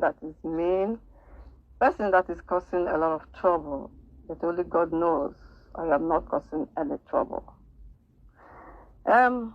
that is mean, person that is causing a lot of trouble, but only God knows I am not causing any trouble. In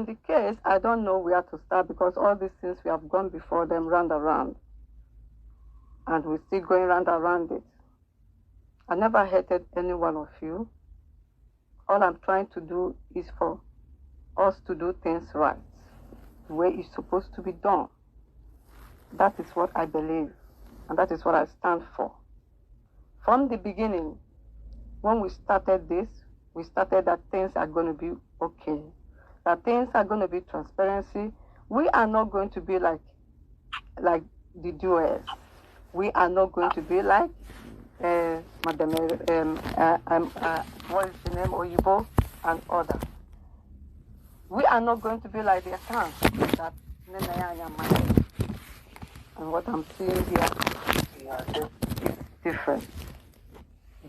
the case, I don't know where to start because all these things we have gone before them round around, and we're still going round around it. I never hated any one of you. All I'm trying to do is for us to do things right, the way it's supposed to be done. That is what I believe, and that is what I stand for. From the beginning, when we started this, we started that things are going to be okay, that things are going to be transparency. We are not going to be like the duels. We are not going to be like Madam, what is the name, Oyibo and others. We are not going to be like the accounts that and what I'm seeing here is different.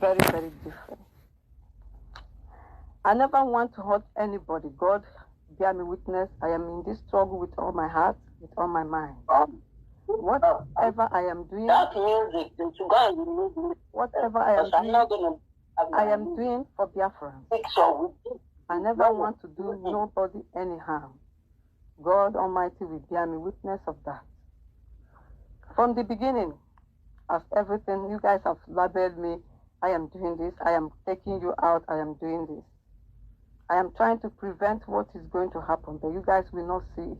Very, very different. I never want to hurt anybody. God, bear me witness. I am in this struggle with all my heart, with all my mind. Whatever I am doing, whatever I am doing for Biafrans. I never want to do nobody any harm. God Almighty will bear me witness of that. From the beginning, as everything, you guys have labeled me, I am doing this, I am taking you out, I am doing this. I am trying to prevent what is going to happen, but you guys will not see it.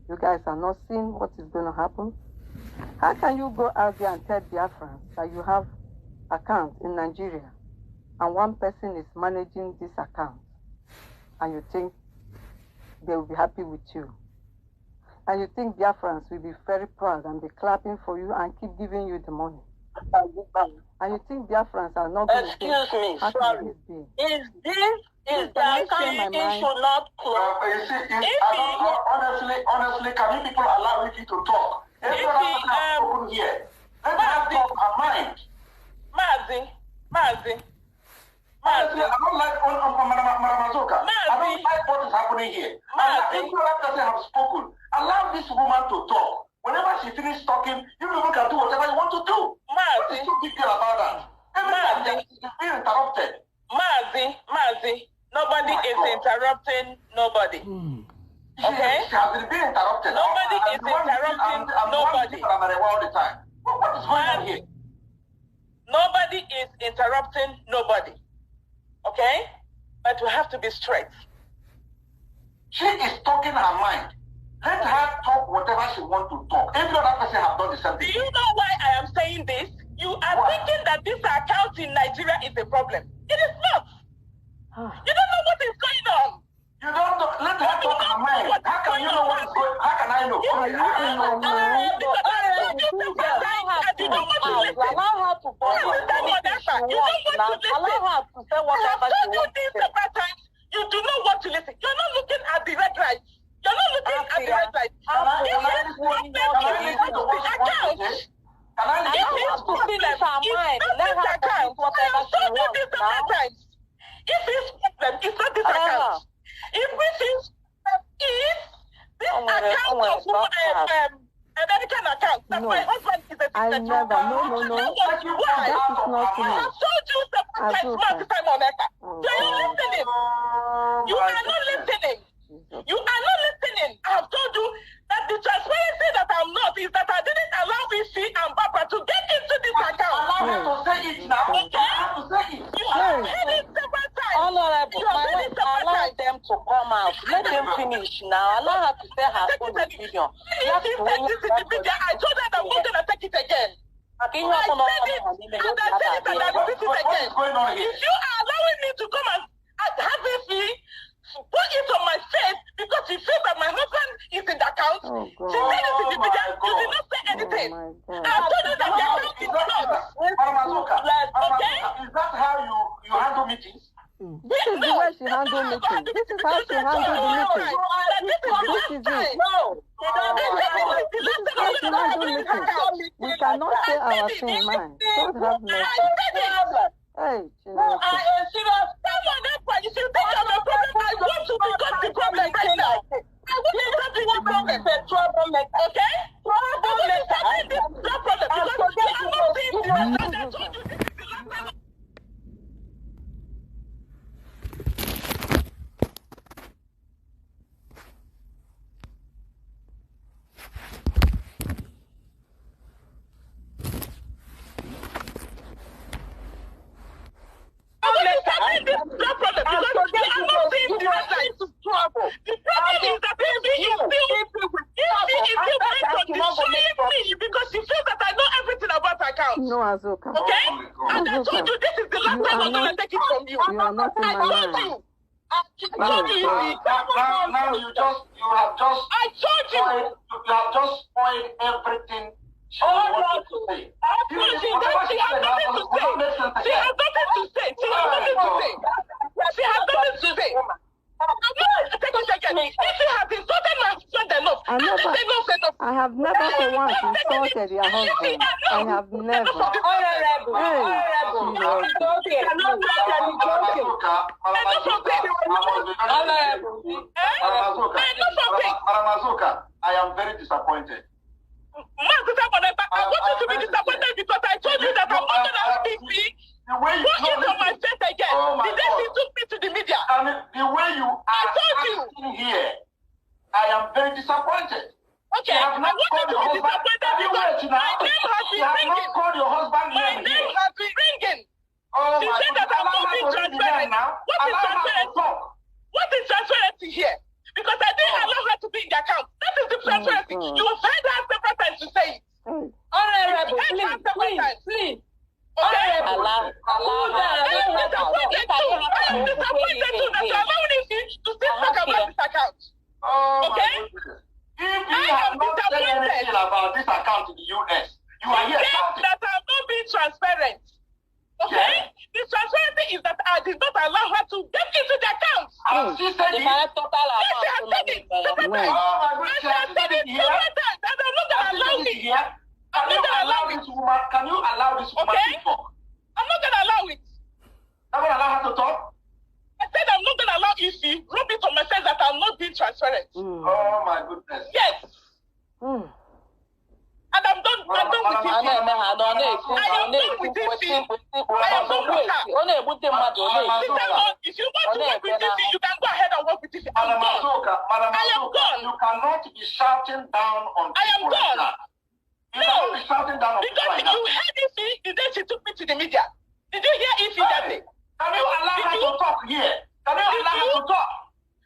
You guys are not seeing what is going to happen. How can you go out there and tell Biafrans that you have accounts in Nigeria and one person is managing this account and you think they will be happy with you? And you think Biafrans will be very proud and be clapping for you and keep giving you the money? And you think Biafrans are not going to say, how can this be? Is that he should not close? Honestly, can you people allow Ricky to talk? Everyone has spoken here. Let us talk our mind. Mazi. Honestly, I don't like Madam Azuka. I don't like what is happening here. Everyone has spoken. Allow this woman to talk. Whenever she finishes talking, you people can do whatever you want to do. What is so big deal about that? Every time she's being interrupted. Mazi. Nobody is interrupting nobody. Okay? She has been interrupted. Nobody is interrupting nobody. All the time. What is going on here? Nobody is interrupting nobody. Okay? But we have to be straight. She is talking her mind. Let her talk whatever she wants to talk. Every other person has done the same thing. Do you know why I am saying this? You are thinking that this account in Nigeria is a problem. It is not. You don't know what is going on. You don't know. Let her talk her mind. How can you know what is going on? How can I know? Allow her to go. Allow her to say whatever she wants to say. You do not want to listen. You're not looking at the red light. You're not looking at the red light. If his problem is not this account, if this is this account of American account that my husband is a No. That is not true. I have told you several times, time on Ekpa. You are not listening. You are not listening. You are not listening. I have told you that the transparency that I'm not is that I didn't allow Isi and Papa to get into this account. Allow her to say it now. Okay? I have to say it. You have said it several times. Honorable, allow them to come out. Let them finish now. Allow her to say her own opinion. I told her that I'm not going to take it again. I said it, and I said it, and I repeat it again. If you are allowing me to come and have this put it on my face because she feels that my husband is in the account. She said it in the video. You did not say anything. I told you that the account is not. Okay? Is that how you handle meetings? This is the way she handles meetings. This is how she handles the meeting. This is it. No. We cannot say our thing, man. God have mercy. Hey, no, I am serious. You should think I'm a problem. I want to become the problem right now. I want to become the problem. Okay? Troublemaker. No, Azuka. Okay? And I told you this is the last time I'm going to take it from you. You are not in my mind. I told you. Now you have just spoiled everything. She wanted to say. She has nothing to say. She has nothing to say. If she has insulted my husband enough, I have never for once insulted your husband. I have never. Madam Azuka, I am very disappointed. I want you to be disappointed because I told you that I'm not going to speak. What is on my face again? The day she took me to the media. I mean, the way you are acting here, I am very disappointed. Okay, I want you to be disappointed because my name has been ringing. Called your husband my name has been ringing. Oh, she said that I'm not being transparent. What is transparency? What is transparency here? Because I didn't allow her to be in the account. That is the transparency. You have heard her several times to say it. Honorable, please. Okay? Allow I am disappointed too that you're allowing me to still talk about this account. Okay? If you have not said anything about this account in the US, you are here shouting. That I'm not being transparent. Okay? The transparency is that I did not allow her to get into the account. She said it. Yes, she has said it. Oh my God, she has said it several times. And I'm not going to allow it. I'm not going to allow it. Can you allow this woman to talk? I'm not going to allow it. I'm going to allow her to talk? I said I'm not going to allow Ify rub it on myself that I'm not being transparent. Oh my goodness. Yes. And I'm done with it. I am done with it. I am done with her. If you want to work with it, you can go ahead and work with it. I'm done. I am done. You cannot be shouting down on people. I am done. You cannot be shouting down on people. Because you heard Ify the day she took me to the media. Did you hear Ify that day? Can you allow her to talk here? Can you allow her to talk?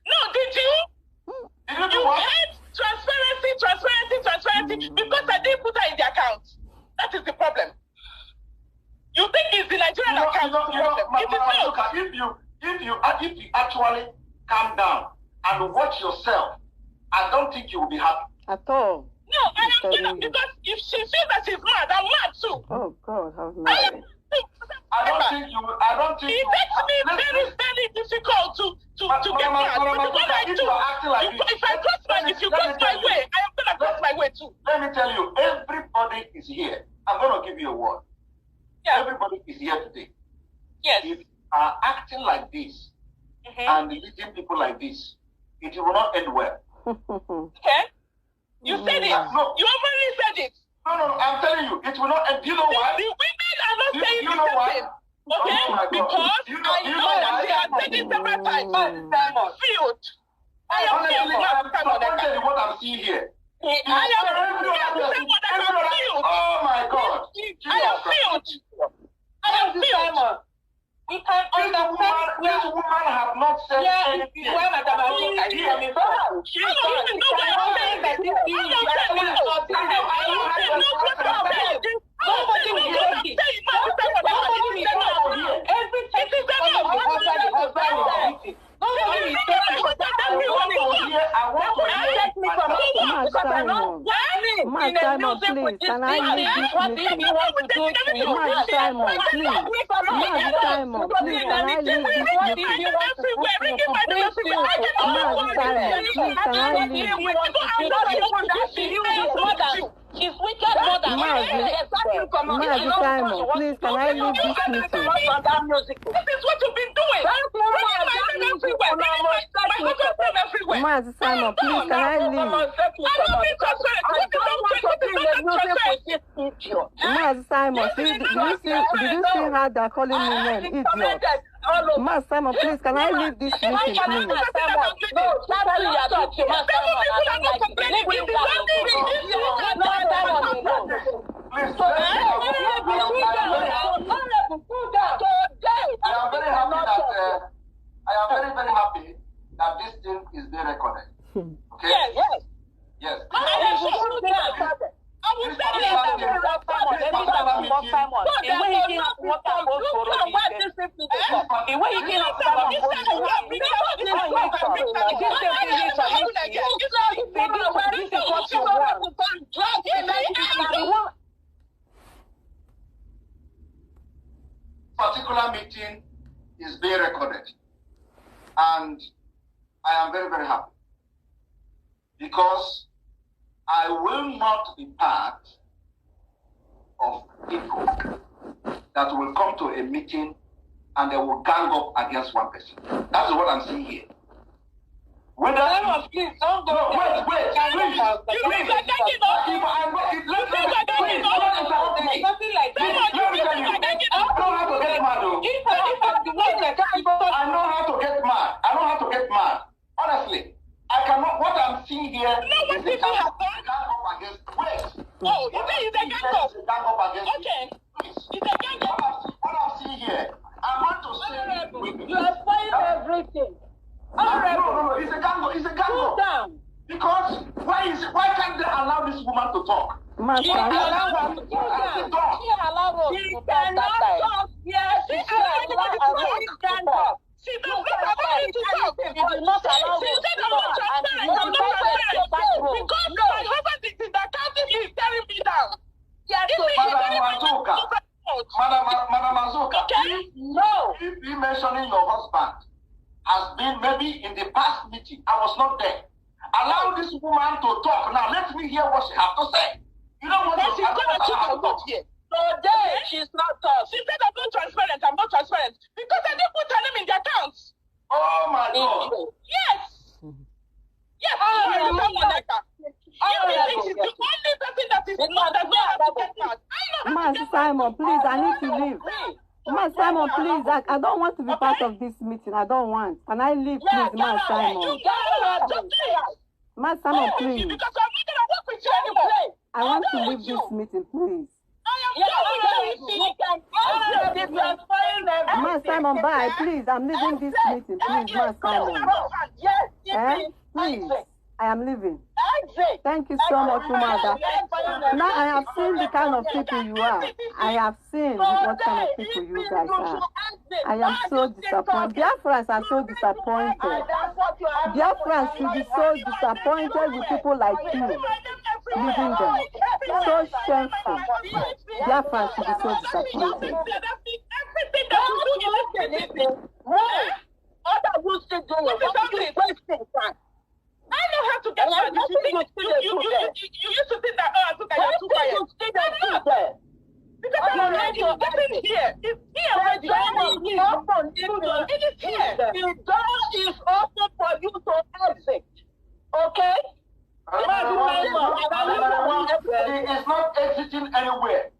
No, did you? Did you do what? Heard transparency because I didn't put her in the account. That is the problem. You think it's the Nigerian account problem? It is not. If you actually calm down and watch yourself, I don't think you will be happy. At all. No, I am gonna, because if she feels that she's mad, I'm mad too. Oh God, how mad. I don't think it makes me very difficult to get mad. If you cross my way, I am gonna cross my way too. Let me tell you, everybody is here. I'm gonna give you a word. Yeah. Everybody is here today. Yes. If you are acting like this and leading people like this, it will not end well. Okay? You said it. No. You already said it. No, I'm telling you, it will not end. Do you know why? The women are not saying you know the why? same. Okay? Because I know that she has said it several times. Field. I am Simon, what I'm seeing here. I am field. Oh my God. I am field. We can understand. This woman have not said anything. Where Madam Azuka is coming from. She's saying that this is nobody will take it. Every time the husband is eating. Nobody will take it. I want to take me from Simon, please, can I leave this meeting? Simon, please, can I leave this meeting? She's wicked more than Simon, please, can I leave this meeting? This is what you've been doing. Simon, please, can I leave? Simon, did you see how they're calling me men? Idiot. Simon, please, can I leave this meeting, please? I am very happy that this thing is being recorded. Okay? Yes. Yes. I will say particular meeting is being recorded, and I am very, very happy because I will not be part of people that will come to a meeting and they will gang up against one person. That is what I'm seeing here. Wait, please don't go. No, wait, please. Nothing like that. I know how to get mad. I know how to get mad. Honestly, I cannot. What I'm seeing here is a gang up against. Wait. Oh, you think it's a gang up? Gang up against. Okay. Please. It's a gang up. What I'm seeing here, I want to say. You are spoiling everything. No, it's a gang up. It's a gang up. Down. Because why can't they allow this woman to talk? She cannot talk. Yes, she stand up. She does not allow me to talk. She will not allow me to talk. Because my husband is in the county, he is tearing me down. Madam Azuka, no. If you mentioning your husband has been maybe in the past meeting, I was not there. Allow this woman to talk. Now let me hear what she has to say. You don't want to talk here. Today, she's not talking. She said I'm not transparent. I'm not transparent. Because I didn't put her name in the accounts. Oh my God. Yes. Yes. The only person that is not that knows how to get mad. Master Simon, please, I need to leave. Master Simon, please, I don't want to be part of this meeting. I don't want. Can I leave, please, Master Simon? Master Simon, please. Because I'm not going to work with you anymore. I want to leave this meeting, please. Master Simon, bye, please. I'm leaving this meeting, please, Master Simon. Please, I am leaving. Thank you so much, Umuada. Now I have seen the kind of people you are. I have seen what kind of people you guys are. I am so disappointed. Biafrans are so disappointed. Biafrans should be so disappointed with people like you. Leaving them. So shameful. Biafrans should be so disappointed. I know how to get mad. You used to think that, oh, Azuka, you're too quiet. Because I'm already getting here. It's here. It is here. The door is open for you to exit. Okay? She is not exiting anywhere.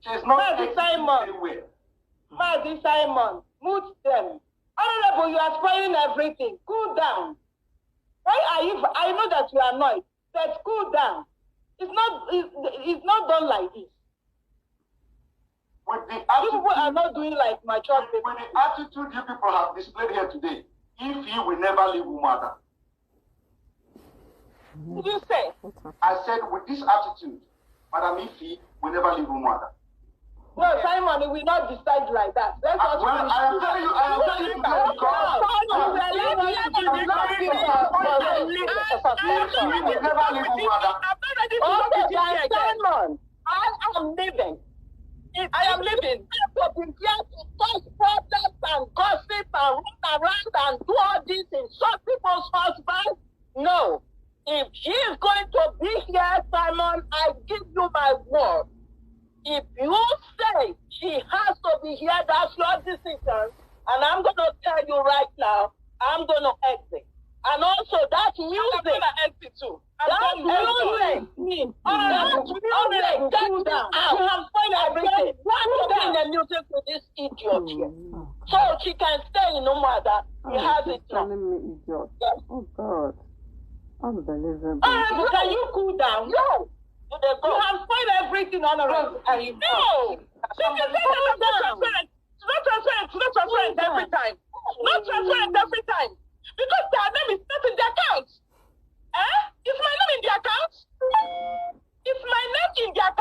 She is not exiting anywhere. Mazi Simon, mute them. Honorable, you are spoiling everything. Cool down. Why are you? I know that you are annoyed, but cool down. It's not done like this. You people are not doing like mature people. With the attitude you people have displayed here today, if you will never leave Umuada. What did you say? I said with this attitude, Madam Ifi will never leave Umuada. No, Simon, we will not decide like that. Let's not I am telling you that because Simon, I am leaving. I am leaving. People be here to cause problems and gossip and run around and do all this in some people's husbands. No. If she is going to be here, Simon, I give you my word. If you say she has to be here, that's your decision. And I'm going to tell you right now, I'm going to exit. And also that music. I'm going to exit too. That music. Get down. You have found everything. What to bring the music to this idiot here? So she can stay in Umuada. She has it now. Yes. Oh, God. Unbelievable. Can you cool down? No. You have spoiled everything on around. No! She can say that I'm not transparent. It's not transparent every time. Not transparent every time. Because their name is not in the account. Is my name in the account? Is my name in the account?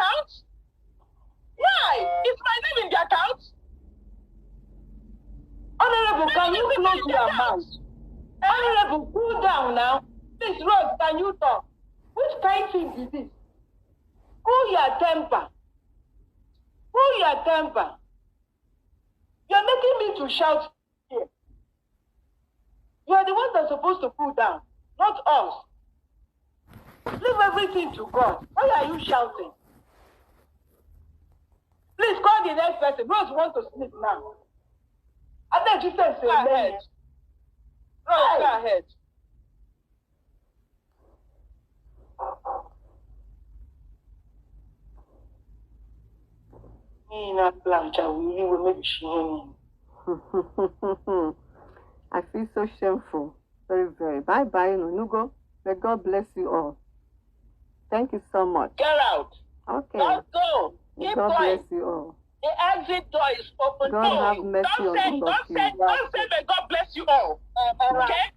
can you talk? Which kind thing is this? Cool your temper. Cool your temper. You're making me to shout here. You are the ones that are supposed to cool down, not us. Leave everything to God. Why are you shouting? Please call the next person. Rose wants to sleep now. I think you said so. Go ahead. Rose, go ahead. I feel so shameful. Very, very. Bye-bye, Nugo. May God bless you all. Thank you so much. Get out. Okay. Don't go. Keep God going. bless you all. The exit door is open. God have mercy on all of you. Don't say may God bless you all. Okay?